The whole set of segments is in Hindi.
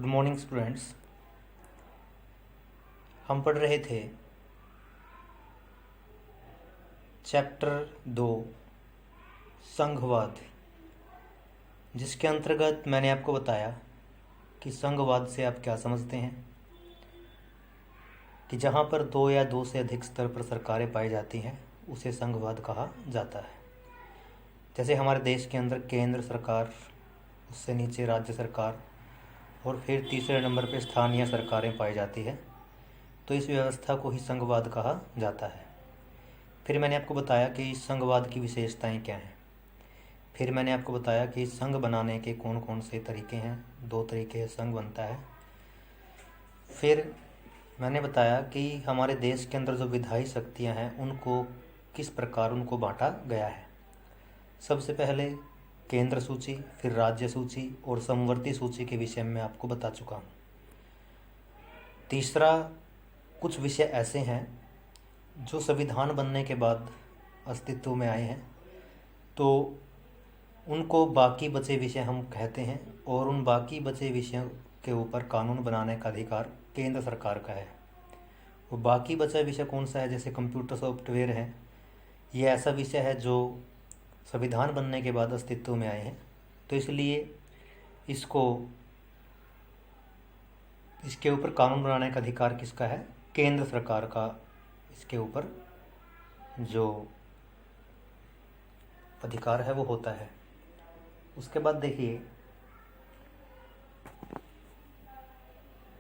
Good morning students. हम पढ़ रहे थे चैप्टर 2 संघवाद, जिसके अंतर्गत मैंने आपको बताया कि संघवाद से आप क्या समझते हैं कि जहाँ पर दो या दो से अधिक स्तर पर सरकारें पाई जाती हैं उसे संघवाद कहा जाता है। जैसे हमारे देश के अंदर केंद्र सरकार, उससे नीचे राज्य सरकार और फिर तीसरे नंबर पर स्थानीय सरकारें पाई जाती है, तो इस व्यवस्था को ही संघवाद कहा जाता है। फिर मैंने आपको बताया कि संघवाद की विशेषताएं क्या हैं। फिर मैंने आपको बताया कि संघ बनाने के कौन कौन से तरीके हैं। 2 तरीके से संघ बनता है। फिर मैंने बताया कि हमारे देश के अंदर जो विधायी शक्तियां हैं उनको किस प्रकार उनको बांटा गया है। सबसे पहले केंद्र सूची, फिर राज्य सूची और समवर्ती सूची के विषय में आपको बता चुका हूँ। तीसरा, कुछ विषय ऐसे हैं जो संविधान बनने के बाद अस्तित्व में आए हैं, तो उनको बाकी बचे विषय हम कहते हैं, और उन बाकी बचे विषयों के ऊपर कानून बनाने का अधिकार केंद्र सरकार का है। वो बाकी बचा विषय कौन सा है? जैसे कंप्यूटर सॉफ्टवेयर है, ये ऐसा विषय है जो संविधान बनने के बाद अस्तित्व में आए हैं, तो इसलिए इसके ऊपर कानून बनाने का अधिकार किसका है? केंद्र सरकार का इसके ऊपर जो अधिकार है वो होता है। उसके बाद देखिए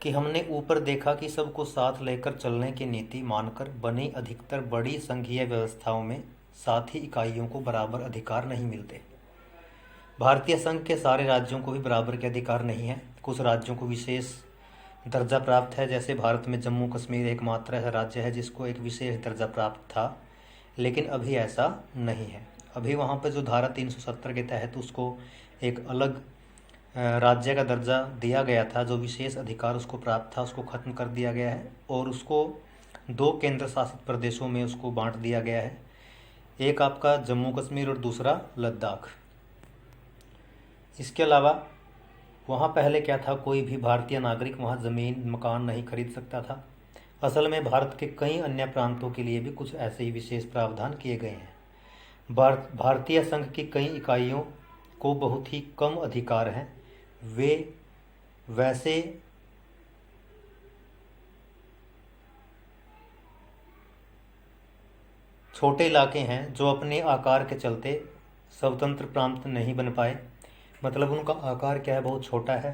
कि हमने ऊपर देखा कि सबको साथ लेकर चलने की नीति मानकर बनी अधिकतर बड़ी संघीय व्यवस्थाओं में साथ ही इकाइयों को बराबर अधिकार नहीं मिलते। भारतीय संघ के सारे राज्यों को भी बराबर के अधिकार नहीं है। कुछ राज्यों को विशेष दर्जा प्राप्त है, जैसे भारत में जम्मू कश्मीर एकमात्र ऐसा राज्य है जिसको एक विशेष दर्जा प्राप्त था, लेकिन अभी ऐसा नहीं है। अभी वहाँ पर जो धारा 370 के तहत उसको एक अलग राज्य का दर्जा दिया गया था, जो विशेष अधिकार उसको प्राप्त था, उसको खत्म कर दिया गया है और उसको 2 केंद्र शासित प्रदेशों में उसको बांट दिया गया है। एक आपका जम्मू कश्मीर और दूसरा लद्दाख। इसके अलावा वहाँ पहले क्या था, कोई भी भारतीय नागरिक वहाँ ज़मीन मकान नहीं खरीद सकता था। असल में भारत के कई अन्य प्रांतों के लिए भी कुछ ऐसे ही विशेष प्रावधान किए गए हैं। भारतीय संघ की कई इकाइयों को बहुत ही कम अधिकार हैं। वे वैसे छोटे इलाके हैं जो अपने आकार के चलते स्वतंत्र प्रांत नहीं बन पाए। मतलब उनका आकार क्या है, बहुत छोटा है।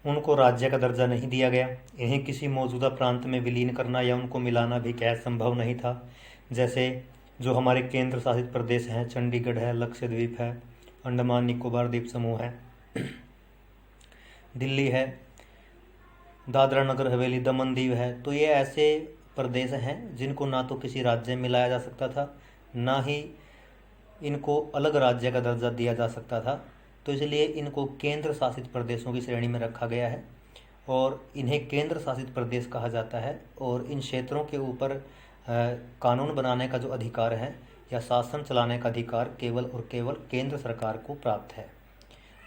उनको राज्य का दर्जा नहीं दिया गया। इन्हें किसी मौजूदा प्रांत में विलीन करना या उनको मिलाना भी क्या संभव नहीं था। जैसे जो हमारे केंद्र शासित प्रदेश हैं, चंडीगढ़ है, लक्षद्वीप है, अंडमान निकोबार द्वीप समूह है, दिल्ली है, दादरा नगर हवेली, दमन दीव है, तो ये ऐसे प्रदेश हैं जिनको ना तो किसी राज्य में मिलाया जा सकता था, ना ही इनको अलग राज्य का दर्जा दिया जा सकता था। तो इसलिए इनको केंद्र शासित प्रदेशों की श्रेणी में रखा गया है और इन्हें केंद्र शासित प्रदेश कहा जाता है। और इन क्षेत्रों के ऊपर कानून बनाने का जो अधिकार है या शासन चलाने का अधिकार केवल और केवल केंद्र सरकार को प्राप्त है।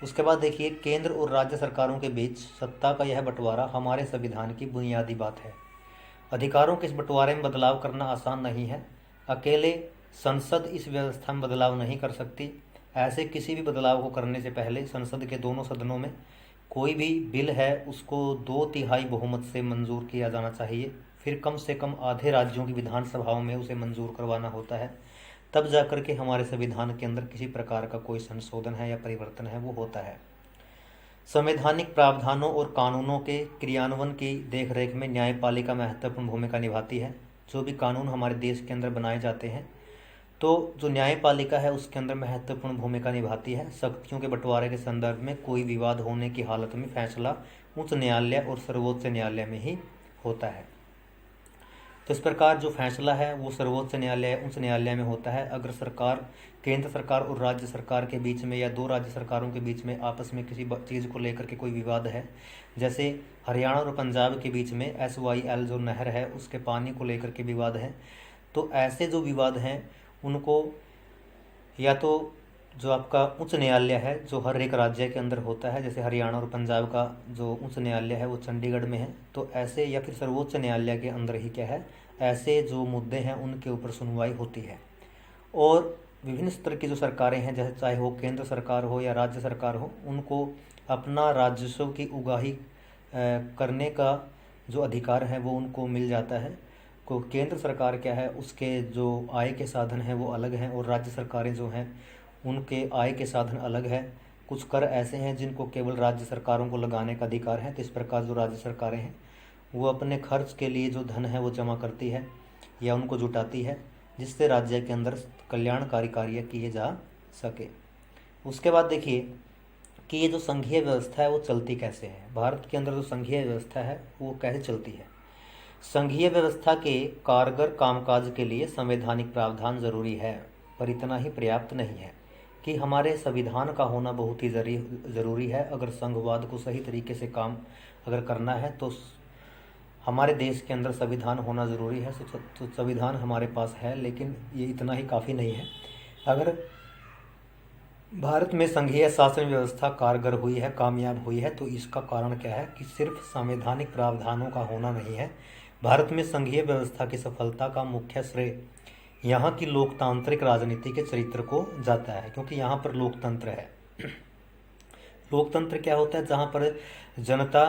उसके बाद देखिए, केंद्र और राज्य सरकारों के बीच सत्ता का यह बंटवारा हमारे संविधान की बुनियादी बात है। अधिकारों के इस बंटवारे में बदलाव करना आसान नहीं है। अकेले संसद इस व्यवस्था में बदलाव नहीं कर सकती। ऐसे किसी भी बदलाव को करने से पहले संसद के दोनों सदनों में कोई भी बिल है उसको 2/3 बहुमत से मंजूर किया जाना चाहिए। फिर कम से कम आधे राज्यों की विधानसभाओं में उसे मंजूर करवाना होता है, तब जाकर के हमारे संविधान के अंदर किसी प्रकार का कोई संशोधन है या परिवर्तन है वो होता है। संवैधानिक प्रावधानों और कानूनों के क्रियान्वयन की देखरेख में न्यायपालिका महत्वपूर्ण भूमिका निभाती है। जो भी कानून हमारे देश के अंदर बनाए जाते हैं, तो जो न्यायपालिका है उसके अंदर महत्वपूर्ण भूमिका निभाती है। शक्तियों के बंटवारे के संदर्भ में कोई विवाद होने की हालत में फैसला उच्च न्यायालय और सर्वोच्च न्यायालय में ही होता है। तो इस प्रकार जो फैसला है वो सर्वोच्च न्यायालय, उच्च न्यायालय में होता है। अगर सरकार, केंद्र सरकार और राज्य सरकार के बीच में या 2 राज्य सरकारों के बीच में आपस में किसी चीज़ को लेकर के कोई विवाद है, जैसे हरियाणा और पंजाब के बीच में SYL जो नहर है उसके पानी को लेकर के विवाद है, तो ऐसे जो विवाद हैं उनको या तो जो आपका उच्च न्यायालय है जो हर एक राज्य के अंदर होता है, जैसे हरियाणा और पंजाब का जो उच्च न्यायालय है वो चंडीगढ़ में है, तो ऐसे या फिर सर्वोच्च न्यायालय के अंदर ही क्या है, ऐसे जो मुद्दे हैं उनके ऊपर सुनवाई होती है। और विभिन्न स्तर की जो सरकारें हैं, जैसे चाहे वो केंद्र सरकार हो या राज्य सरकार हो, उनको अपना राजस्व की उगाही करने का जो अधिकार है वो उनको मिल जाता है। को केंद्र सरकार क्या है, उसके जो आय के साधन हैं वो अलग हैं, और राज्य सरकारें जो हैं उनके आय के साधन अलग है। कुछ कर ऐसे हैं जिनको केवल राज्य सरकारों को लगाने का अधिकार है, तो इस प्रकार जो राज्य सरकारें हैं वो अपने खर्च के लिए जो धन है वो जमा करती है या उनको जुटाती है, जिससे राज्य के अंदर कल्याणकारी कार्य किए जा सके। उसके बाद देखिए कि ये जो संघीय व्यवस्था है वो चलती कैसे है। भारत के अंदर जो संघीय व्यवस्था है वो कैसे चलती है। संघीय व्यवस्था के कारगर कामकाज के लिए संवैधानिक प्रावधान जरूरी है, पर इतना ही पर्याप्त नहीं है कि हमारे संविधान का होना बहुत ही ज़रूरी है। अगर संघवाद को सही तरीके से काम अगर करना है तो हमारे देश के अंदर संविधान होना ज़रूरी है। तो संविधान हमारे पास है, लेकिन ये इतना ही काफ़ी नहीं है। अगर भारत में संघीय शासन व्यवस्था कारगर हुई है, कामयाब हुई है, तो इसका कारण क्या है कि सिर्फ संवैधानिक प्रावधानों का होना नहीं है। भारत में संघीय व्यवस्था की सफलता का मुख्य श्रेय यहाँ की लोकतांत्रिक राजनीति के चरित्र को जाता है, क्योंकि यहाँ पर लोकतंत्र है। लोकतंत्र क्या होता है, जहाँ पर जनता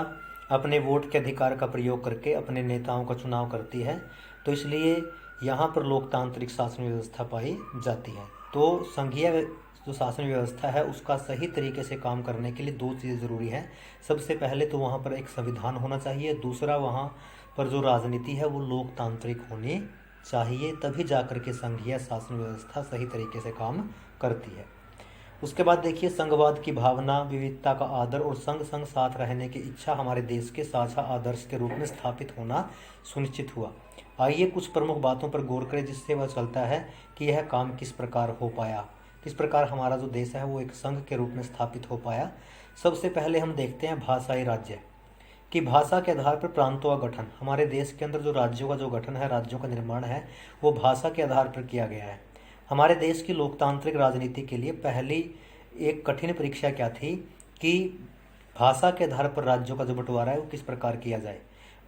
अपने वोट के अधिकार का प्रयोग करके अपने नेताओं का चुनाव करती है, तो इसलिए यहाँ पर लोकतांत्रिक शासन व्यवस्था पाई जाती है। तो संघीय जो शासन व्यवस्था है उसका सही तरीके से काम करने के लिए दो चीज़ ज़रूरी है। सबसे पहले तो वहाँ पर एक संविधान होना चाहिए, दूसरा वहाँ पर जो राजनीति है वो लोकतांत्रिक होनी चाहिए, तभी जाकर के संघीय शासन व्यवस्था सही तरीके से काम करती है। उसके बाद देखिए, संघवाद की भावना, विविधता का आदर और संग संग साथ रहने की इच्छा हमारे देश के साझा आदर्श के रूप में स्थापित होना सुनिश्चित हुआ। आइए कुछ प्रमुख बातों पर गौर करें, जिससे वह चलता है कि यह काम किस प्रकार हो पाया, किस प्रकार हमारा जो देश है वो एक संघ के रूप में स्थापित हो पाया। सबसे पहले हम देखते हैं भाषाई राज्य कि भाषा के आधार पर प्रांतों का गठन। हमारे देश के अंदर जो राज्यों का जो गठन है, राज्यों का निर्माण है, वो भाषा के आधार पर किया गया है। हमारे देश की लोकतांत्रिक राजनीति के लिए पहली एक कठिन परीक्षा क्या थी कि भाषा के आधार पर राज्यों का जो बंटवारा है वो किस प्रकार किया जाए।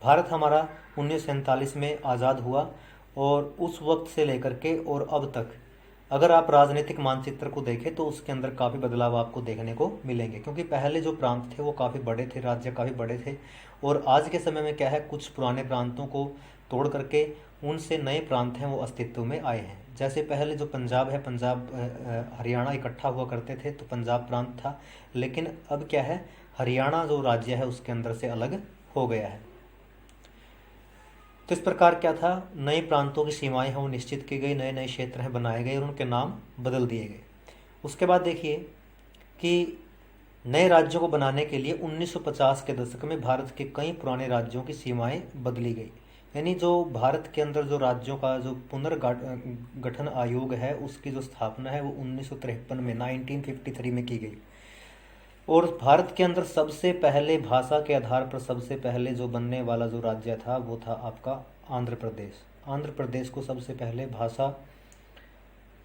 भारत हमारा 1947 में आज़ाद हुआ, और उस वक्त से लेकर के और अब तक अगर आप राजनीतिक मानचित्र को देखें तो उसके अंदर काफ़ी बदलाव आपको देखने को मिलेंगे, क्योंकि पहले जो प्रांत थे वो काफ़ी बड़े थे, राज्य काफ़ी बड़े थे, और आज के समय में क्या है, कुछ पुराने प्रांतों को तोड़ करके उनसे नए प्रांत हैं वो अस्तित्व में आए हैं। जैसे पहले जो पंजाब है, पंजाब हरियाणा इकट्ठा हुआ करते थे तो पंजाब प्रांत था, लेकिन अब क्या है, हरियाणा जो राज्य है उसके अंदर से अलग हो गया है। तो इस प्रकार क्या था, नए प्रांतों की सीमाएं हैं वो निश्चित की गई, नए नए क्षेत्र हैं बनाए गए और उनके नाम बदल दिए गए। उसके बाद देखिए कि नए राज्यों को बनाने के लिए 1950 के दशक में भारत के कई पुराने राज्यों की सीमाएं बदली गई। यानी जो भारत के अंदर जो राज्यों का जो पुनर्गठन आयोग है उसकी जो स्थापना है वो 1953 में 1953 में की गई। और भारत के अंदर सबसे पहले भाषा के आधार पर सबसे पहले जो बनने वाला जो राज्य था वो था आपका आंध्र प्रदेश। आंध्र प्रदेश को सबसे पहले भाषा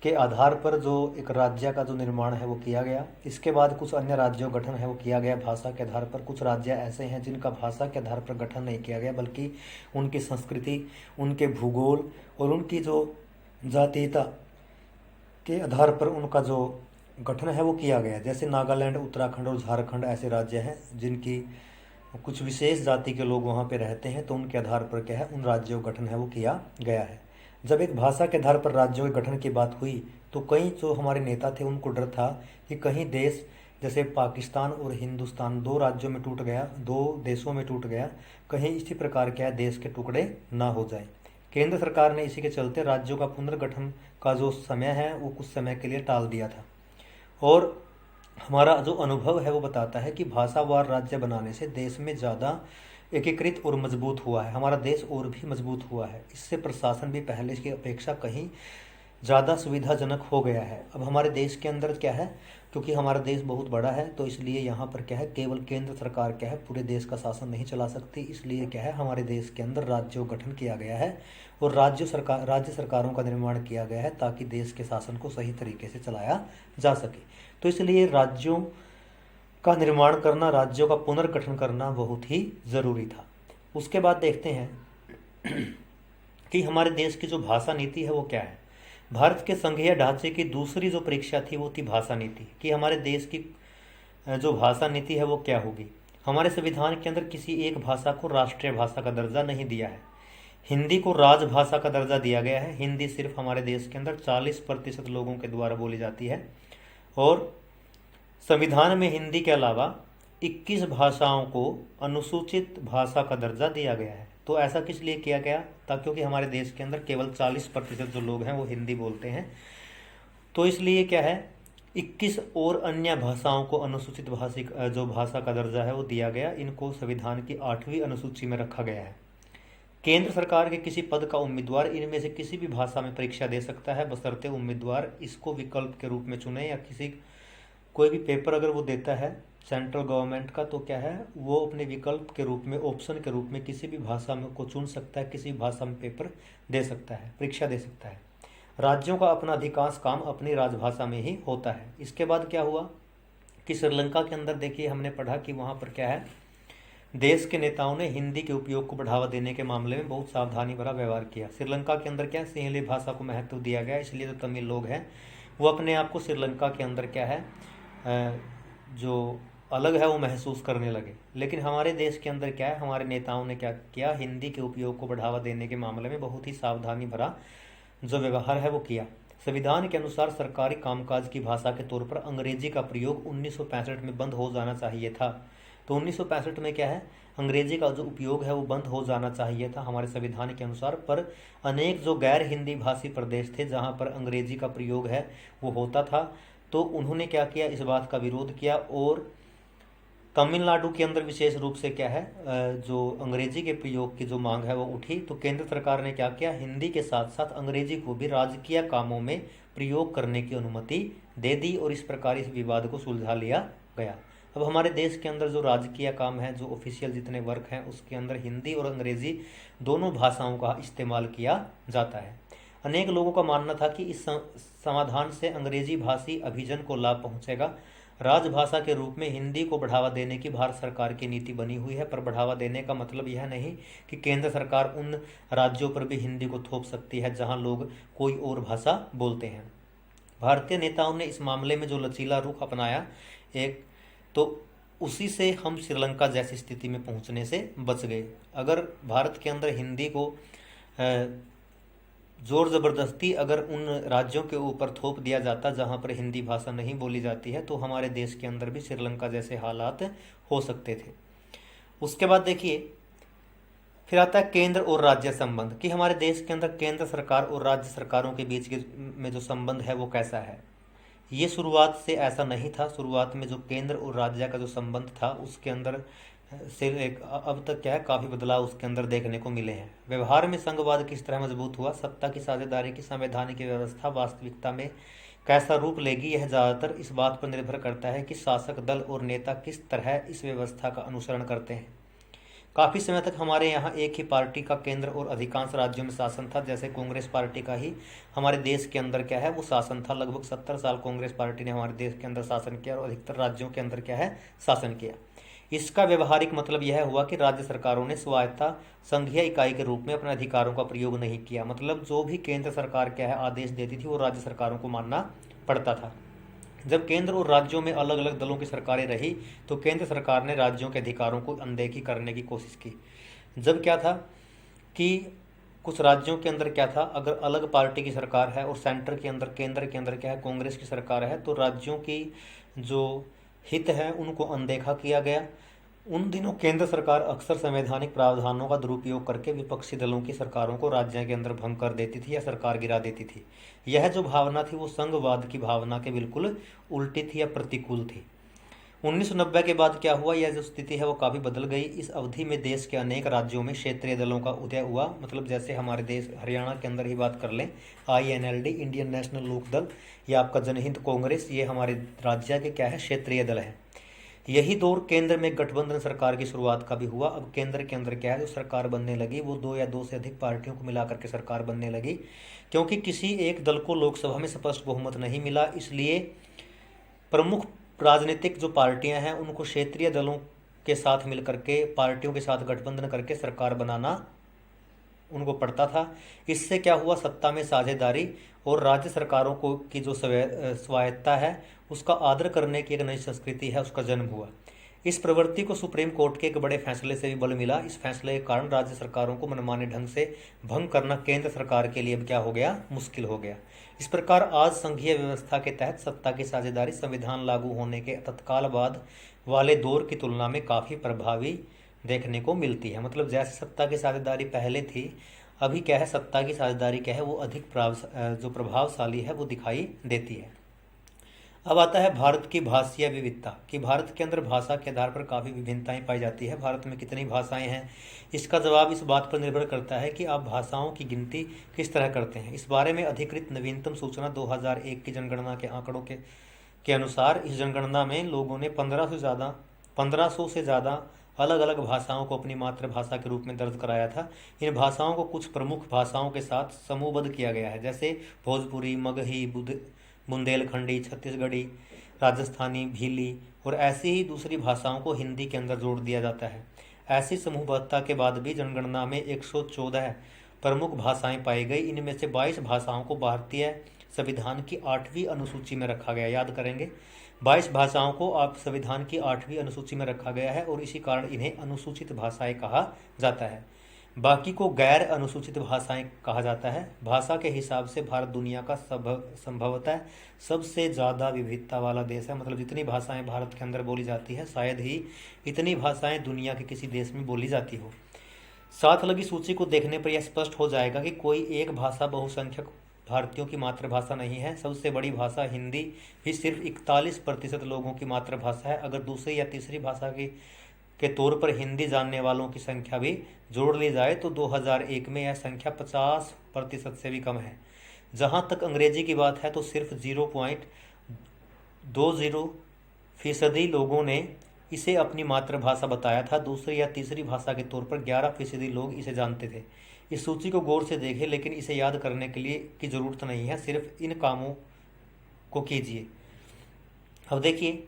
के आधार पर जो एक राज्य का जो निर्माण है वो किया गया। इसके बाद कुछ अन्य राज्यों गठन है वो किया गया भाषा के आधार पर। कुछ राज्य ऐसे हैं जिनका भाषा के आधार पर गठन नहीं किया गया, बल्कि उनकी संस्कृति, उनके भूगोल और उनकी जो जातीयता के आधार पर उनका जो गठन है वो किया गया। जैसे नागालैंड, उत्तराखंड और झारखंड ऐसे राज्य हैं जिनकी कुछ विशेष जाति के लोग वहाँ पे रहते हैं, तो उनके आधार पर क्या है, उन राज्यों का गठन है वो किया गया है। जब एक भाषा के आधार पर राज्यों के गठन की बात हुई तो कई जो हमारे नेता थे उनको डर था कि कहीं देश जैसे पाकिस्तान और हिंदुस्तान दो राज्यों में टूट गया, दो देशों में टूट गया, कहीं इसी प्रकार क्या है देश के टुकड़े ना हो जाए। केंद्र सरकार ने इसी के चलते राज्यों का पुनर्गठन का जो समय है वो कुछ समय के लिए टाल दिया था। और हमारा जो अनुभव है वो बताता है कि भाषावार राज्य बनाने से देश में ज़्यादा एकीकृत और मजबूत हुआ है, हमारा देश और भी मजबूत हुआ है। इससे प्रशासन भी पहले की अपेक्षा कहीं ज़्यादा सुविधाजनक हो गया है। अब हमारे देश के अंदर क्या है, क्योंकि हमारा देश बहुत बड़ा है, तो इसलिए यहाँ पर क्या है, केवल केंद्र सरकार क्या है पूरे देश का शासन नहीं चला सकती। इसलिए क्या है, हमारे देश के अंदर राज्यों का गठन किया गया है और राज्य सरकारों का निर्माण किया गया है ताकि देश के शासन को सही तरीके से चलाया जा सके। तो इसलिए राज्यों का निर्माण करना, राज्यों का पुनर्गठन करना बहुत ही ज़रूरी था। उसके बाद देखते हैं कि हमारे देश की जो भाषा नीति है वो क्या है। भारत के संघीय ढांचे की दूसरी जो परीक्षा थी वो थी भाषा नीति, कि हमारे देश की जो भाषा नीति है वो क्या होगी। हमारे संविधान के अंदर किसी एक भाषा को राष्ट्रीय भाषा का दर्जा नहीं दिया है। हिंदी को राजभाषा का दर्जा दिया गया है। हिंदी सिर्फ हमारे देश के अंदर 40% लोगों के द्वारा बोली जाती है और संविधान में हिंदी के अलावा 21 भाषाओं को अनुसूचित भाषा का दर्जा दिया गया है। तो ऐसा किस लिए किया गया था, क्योंकि हमारे देश के अंदर केवल 40% जो लोग हैं वो हिंदी बोलते हैं। तो इसलिए क्या है, 21 और अन्य भाषाओं को अनुसूचित भाषा का दर्जा है वो दिया गया। इनको संविधान की 8वीं अनुसूची में रखा गया है। केंद्र सरकार के किसी पद का उम्मीदवार इनमें से किसी भी भाषा में परीक्षा दे सकता है, बशर्ते उम्मीदवार इसको विकल्प के रूप में चुने, या कोई भी पेपर अगर वो देता है सेंट्रल गवर्नमेंट का, तो क्या है, वो अपने विकल्प के रूप में, ऑप्शन के रूप में किसी भी भाषा में को चुन सकता है, किसी भाषा में पेपर दे सकता है, परीक्षा दे सकता है। राज्यों का अपना अधिकांश काम अपनी राजभाषा में ही होता है। इसके बाद क्या हुआ कि श्रीलंका के अंदर देखिए, हमने पढ़ा कि वहाँ पर क्या है, देश के नेताओं ने हिंदी के उपयोग को बढ़ावा देने के मामले में बहुत सावधानी भरा व्यवहार किया। श्रीलंका के अंदर क्या, सिंहली भाषा को महत्व दिया गया, इसलिए जो तमिल लोग हैं वो अपने आप को श्रीलंका के अंदर क्या है, जो अलग है वो महसूस करने लगे। लेकिन हमारे देश के अंदर क्या है, हमारे नेताओं ने क्या किया, हिंदी के उपयोग को बढ़ावा देने के मामले में बहुत ही सावधानी भरा जो व्यवहार है वो किया। संविधान के अनुसार सरकारी कामकाज की भाषा के तौर पर अंग्रेजी का प्रयोग 1965 में बंद हो जाना चाहिए था। तो 1965 में क्या है, अंग्रेजी का जो उपयोग है वो बंद हो जाना चाहिए था हमारे संविधान के अनुसार। पर अनेक जो गैर हिंदी भाषी प्रदेश थे जहाँ पर अंग्रेजी का प्रयोग है वो होता था, तो उन्होंने क्या किया, इस बात का विरोध किया। और तमिलनाडु के अंदर विशेष रूप से क्या है, जो अंग्रेजी के प्रयोग की जो मांग है वो उठी, तो केंद्र सरकार ने क्या किया, हिंदी के साथ साथ अंग्रेजी को भी राजकीय कामों में प्रयोग करने की अनुमति दे दी और इस प्रकार इस विवाद को सुलझा लिया गया। अब हमारे देश के अंदर जो राजकीय काम है, जो ऑफिशियल जितने वर्क हैं, उसके अंदर हिंदी और अंग्रेजी दोनों भाषाओं का इस्तेमाल किया जाता है। अनेक लोगों का मानना था कि इस समाधान से अंग्रेजी भाषी अभिजन को लाभ पहुंचेगा। राजभाषा के रूप में हिंदी को बढ़ावा देने की भारत सरकार की नीति बनी हुई है, पर बढ़ावा देने का मतलब यह नहीं कि केंद्र सरकार उन राज्यों पर भी हिंदी को थोप सकती है जहां लोग कोई और भाषा बोलते हैं। भारतीय नेताओं ने इस मामले में जो लचीला रुख अपनाया एक, तो उसी से हम श्रीलंका जैसी स्थिति में पहुंचने से बच गए। अगर भारत के अंदर हिंदी को जोर ज़बरदस्ती अगर उन राज्यों के ऊपर थोप दिया जाता जहां पर हिंदी भाषा नहीं बोली जाती है, तो हमारे देश के अंदर भी श्रीलंका जैसे हालात हो सकते थे। उसके बाद देखिए, फिर आता है केंद्र और राज्य संबंध, कि हमारे देश के अंदर केंद्र सरकार और राज्य सरकारों के बीच में जो संबंध है वो कैसा है। ये शुरुआत से ऐसा नहीं था। शुरुआत में जो केंद्र और राज्य का जो संबंध था उसके अंदर से अब तक क्या है, काफ़ी बदलाव उसके अंदर देखने को मिले हैं। व्यवहार में संघवाद किस तरह मजबूत हुआ, सत्ता की साझेदारी की संवैधानिक व्यवस्था वास्तविकता में कैसा रूप लेगी, यह ज़्यादातर इस बात पर निर्भर करता है कि शासक दल और नेता किस तरह इस व्यवस्था का अनुसरण करते हैं। काफ़ी समय तक हमारे यहाँ एक ही पार्टी का केंद्र और अधिकांश राज्यों में शासन था, जैसे कांग्रेस पार्टी का ही हमारे देश के अंदर क्या है वो शासन था। लगभग 70 साल कांग्रेस पार्टी ने हमारे देश के अंदर शासन किया और अधिकतर राज्यों के अंदर क्या है, शासन किया। इसका व्यवहारिक मतलब यह हुआ कि राज्य सरकारों ने स्वायत्ता संघीय इकाई के रूप में अपने अधिकारों का प्रयोग नहीं किया। मतलब जो भी केंद्र सरकार क्या है आदेश देती थी वो राज्य सरकारों को मानना पड़ता था। जब केंद्र और राज्यों में अलग अलग दलों की सरकारें रही तो केंद्र सरकार ने राज्यों के अधिकारों को अनदेखी करने की कोशिश की। जब क्या था कि कुछ राज्यों के अंदर क्या था, अगर अलग पार्टी की सरकार है और सेंटर के अंदर, केंद्र के अंदर क्या है, कांग्रेस की सरकार है, तो राज्यों की जो हित है उनको अनदेखा किया गया। उन दिनों केंद्र सरकार अक्सर संवैधानिक प्रावधानों का दुरुपयोग करके विपक्षी दलों की सरकारों को राज्यों के अंदर भंग कर देती थी या सरकार गिरा देती थी। यह जो भावना थी वो संघवाद की भावना के बिल्कुल उल्टी थी या प्रतिकूल थी। 1990 के बाद क्या हुआ, यह जो स्थिति है वो काफ़ी बदल गई। इस अवधि में देश के अनेक राज्यों में क्षेत्रीय दलों का उदय हुआ। मतलब जैसे हमारे देश हरियाणा के अंदर ही बात कर लें, INLD, इंडियन नेशनल लोक दल, या आपका जनहित कांग्रेस, ये हमारे राज्य के क्या है, क्षेत्रीय दल है। यही दौर केंद्र में गठबंधन सरकार की शुरुआत का भी हुआ। अब केंद्र के अंदर क्या है, जो सरकार बनने लगी वो 2 या 2 से अधिक पार्टियों को मिलाकर के सरकार बनने लगी, क्योंकि किसी एक दल को लोकसभा में स्पष्ट बहुमत नहीं मिला। इसलिए प्रमुख राजनीतिक जो पार्टियां हैं उनको क्षेत्रीय दलों के साथ मिलकर के, पार्टियों के साथ गठबंधन करके सरकार बनाना उनको पड़ता था। इससे क्या हुआ, सत्ता में साझेदारी और राज्य सरकारों को की जो स्वायत्ता है उसका आदर करने की एक नई संस्कृति है, उसका जन्म हुआ। इस प्रवृत्ति को सुप्रीम कोर्ट के एक बड़े फैसले से भी बल मिला। इस फैसले के कारण राज्य सरकारों को मनमाने ढंग से भंग करना केंद्र सरकार के लिए क्या हो गया, मुश्किल हो गया। इस प्रकार आज संघीय व्यवस्था के तहत सत्ता की साझेदारी संविधान लागू होने के तत्काल बाद वाले दौर की तुलना में काफ़ी प्रभावी देखने को मिलती है। मतलब जैसे सत्ता की साझेदारी पहले थी, अभी क्या है, सत्ता की साझेदारी क्या है वो अधिक जो प्रभावशाली है वो दिखाई देती है। अब आता है भारत की भाषीय विविधता, कि भारत के अंदर भाषा के आधार पर काफ़ी विभिन्नताएं पाई जाती है। भारत में कितनी भाषाएं हैं, इसका जवाब इस बात पर निर्भर करता है कि आप भाषाओं की गिनती किस तरह करते हैं। इस बारे में अधिकृत नवीनतम सूचना 2001 की जनगणना के आंकड़ों के अनुसार इस जनगणना में लोगों ने 1500 से ज़्यादा अलग अलग भाषाओं को अपनी मातृभाषा के रूप में दर्ज कराया था। इन भाषाओं को कुछ प्रमुख भाषाओं के साथ समूहबद्ध किया गया है, जैसे भोजपुरी, मगही, बुंदेलखंडी, छत्तीसगढ़ी, राजस्थानी, भीली, और ऐसी ही दूसरी भाषाओं को हिंदी के अंदर जोड़ दिया जाता है। ऐसी समूहबद्धता के बाद भी जनगणना में 114 प्रमुख भाषाएं पाई गई। इनमें से 22 भाषाओं को भारतीय संविधान की 8वीं अनुसूची में रखा गया। याद करेंगे, 22 भाषाओं को आप संविधान की 8वीं अनुसूची में रखा गया है और इसी कारण इन्हें अनुसूचित भाषाएं कहा जाता है। बाकी को गैर अनुसूचित भाषाएं कहा जाता है। भाषा के हिसाब से भारत दुनिया का संभवतः सबसे ज़्यादा विविधता वाला देश है। मतलब जितनी भाषाएं भारत के अंदर बोली जाती है, शायद ही इतनी भाषाएं दुनिया के किसी देश में बोली जाती हो। साथ लगी सूची को देखने पर यह स्पष्ट हो जाएगा कि कोई एक भाषा बहुसंख्यक भारतीयों की मातृभाषा नहीं है। सबसे बड़ी भाषा हिंदी भी सिर्फ 41% लोगों की मातृभाषा है। अगर दूसरी या तीसरी भाषा के तौर पर हिंदी जानने वालों की संख्या भी जोड़ ली जाए तो 2001 में यह संख्या 50% से भी कम है। जहां तक अंग्रेजी की बात है तो सिर्फ 0.20% लोगों ने इसे अपनी मातृभाषा बताया था। दूसरी या तीसरी भाषा के तौर पर 11% लोग इसे जानते थे। इस सूची को गौर से देखें, लेकिन इसे याद करने के लिए की ज़रूरत नहीं है, सिर्फ इन कामों को कीजिए। अब देखिए,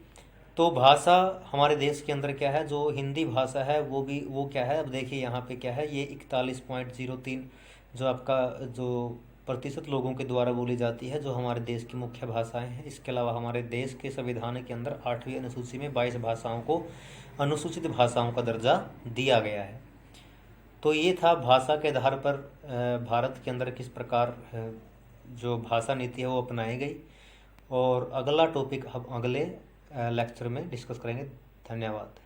तो भाषा हमारे देश के अंदर क्या है, जो हिंदी भाषा है वो क्या है। अब देखिए यहाँ पे क्या है, ये 41.03 जो आपका जो प्रतिशत लोगों के द्वारा बोली जाती है, जो हमारे देश की मुख्य भाषाएं हैं। इसके अलावा हमारे देश के संविधान के अंदर 8वीं अनुसूची में 22 भाषाओं को अनुसूचित भाषाओं का दर्जा दिया गया है। तो ये था भाषा के आधार पर भारत के अंदर किस प्रकार जो भाषा नीति है वो अपनाई गई। और अगला टॉपिक हम अगले लेक्चर में डिस्कस करेंगे। धन्यवाद।